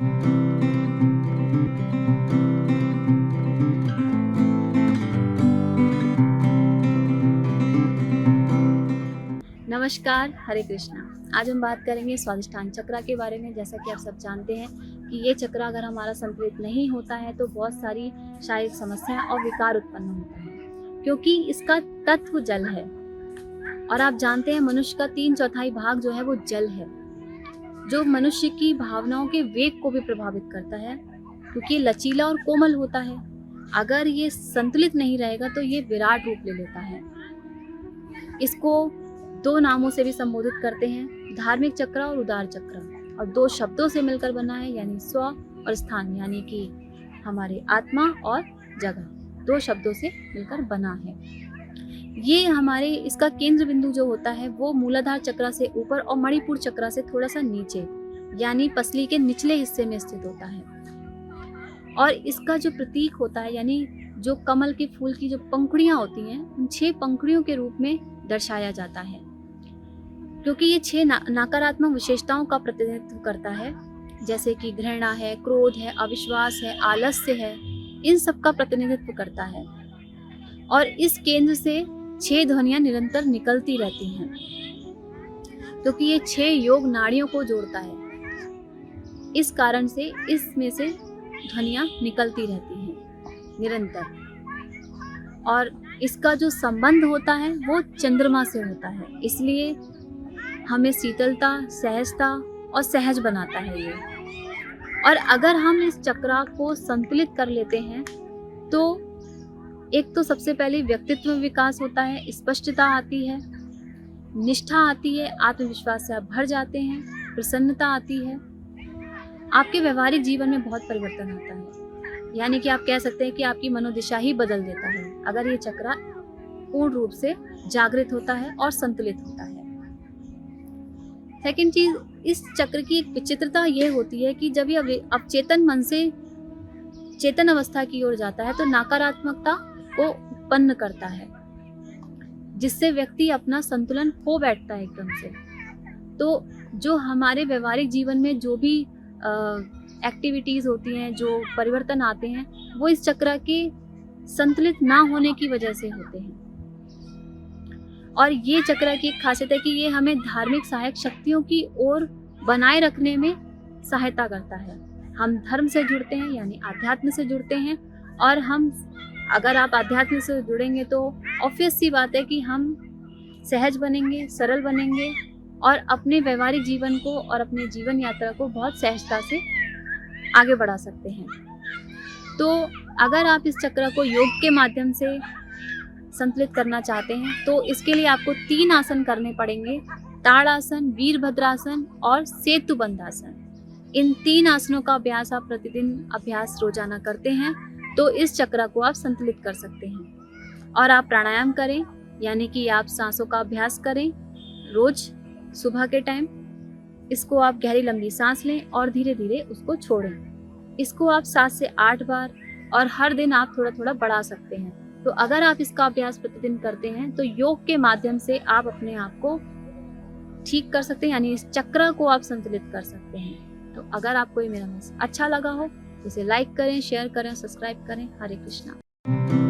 नमस्कार, हरे कृष्णा। आज हम बात करेंगे स्वादिष्ठान चक्र के बारे में। जैसा कि आप सब जानते हैं कि ये चक्र अगर हमारा संतुलित नहीं होता है तो बहुत सारी शारीरिक समस्याएं और विकार उत्पन्न होता है, क्योंकि इसका तत्व जल है। और आप जानते हैं मनुष्य का 3/4 भाग जो है वो जल है, जो मनुष्य की भावनाओं के वेग को भी प्रभावित करता है, क्योंकि लचीला और कोमल होता है। अगर ये संतुलित नहीं रहेगा तो ये विराट रूप ले लेता है। इसको 2 नामों से भी संबोधित करते हैं, धार्मिक चक्र और उदार चक्र, और 2 शब्दों से मिलकर बना है, यानी स्व और स्थान, यानी कि हमारे आत्मा और जगह, 2 शब्दों से मिलकर बना है। ये हमारे इसका केंद्र बिंदु जो होता है वो मूलाधार चक्र से ऊपर और मणिपुर चक्र से थोड़ा सा नीचे, यानी पसली के निचले हिस्से में स्थित होता है। और इसका जो प्रतीक होता है, यानी जो कमल के फूल की जो पंखुड़ियां होती हैं, उन 6 पंखुड़ियों के रूप में दर्शाया जाता है, क्योंकि ये 6 नकारात्मक विशेषताओं का प्रतिनिधित्व करता है, जैसे कि घृणा है, क्रोध है, अविश्वास है, आलस्य है, इन सब का प्रतिनिधित्व करता है। और इस केंद्र से 6 ध्वनियां निरंतर निकलती रहती हैं, क्योंकि ये 6 योग नाड़ियों को जोड़ता है। इस कारण से इसमें से ध्वनियां निकलती रहती हैं निरंतर। और इसका जो संबंध होता है वो चंद्रमा से होता है, इसलिए हमें शीतलता, सहजता और सहज बनाता है ये। और अगर हम इस चक्र को संतुलित कर लेते हैं तो एक तो सबसे पहले व्यक्तित्व विकास होता है, स्पष्टता आती है, निष्ठा आती है, आत्मविश्वास से आप भर जाते हैं, प्रसन्नता आती है, आपके व्यवहारिक जीवन में बहुत परिवर्तन आता है। यानी कि आप कह सकते हैं कि आपकी मनोदिशा ही बदल देता है अगर ये चक्र पूर्ण रूप से जागृत होता है और संतुलित होता है। सेकंड चीज, इस चक्र की एक विचित्रता ये होती है कि जब ये अवचेतन मन से चेतन अवस्था की ओर जाता है तो नकारात्मकता को उत्पन्न करता है, जिससे व्यक्ति अपना संतुलन खो बैठता है एकदम से। तो जो हमारे व्यवहारिक जीवन में जो भी एक्टिविटीज होती हैं, जो परिवर्तन आते हैं, वो इस चक्र के संतुलित ना होने की वजह से होते हैं। और ये चक्र की एक खासियत है कि ये हमें धार्मिक सहायक शक्तियों की ओर बनाए रखने में सहायता करता है। हम धर्म से जुड़ते हैं, यानी आध्यात्म से जुड़ते हैं, और हम अगर आप आध्यात्म से जुड़ेंगे तो ऑब्वियस सी बात है कि हम सहज बनेंगे, सरल बनेंगे, और अपने व्यवहारिक जीवन को और अपने जीवन यात्रा को बहुत सहजता से आगे बढ़ा सकते हैं। तो अगर आप इस चक्र को योग के माध्यम से संतुलित करना चाहते हैं तो इसके लिए आपको 3 आसन करने पड़ेंगे, ताड़ासन, वीरभद्रासन और सेतुबंधासन। इन 3 आसनों का अभ्यास आप प्रतिदिन अभ्यास रोजाना करते हैं तो इस चक्र को आप संतुलित कर सकते हैं। और आप प्राणायाम करें, यानी कि आप सांसों का अभ्यास करें रोज सुबह के टाइम। इसको आप गहरी लंबी सांस लें और धीरे धीरे उसको छोड़ें। इसको आप 7 से 8 बार, और हर दिन आप थोड़ा थोड़ा बढ़ा सकते हैं। तो अगर आप इसका अभ्यास प्रतिदिन करते हैं तो योग के माध्यम से आप अपने आप को ठीक कर सकते हैं, यानी इस चक्र को आप संतुलित कर सकते हैं। तो अगर आपको ये मेरा मैसेज अच्छा लगा हो तो इसे लाइक करें, शेयर करें, सब्सक्राइब करें। हरे कृष्णा।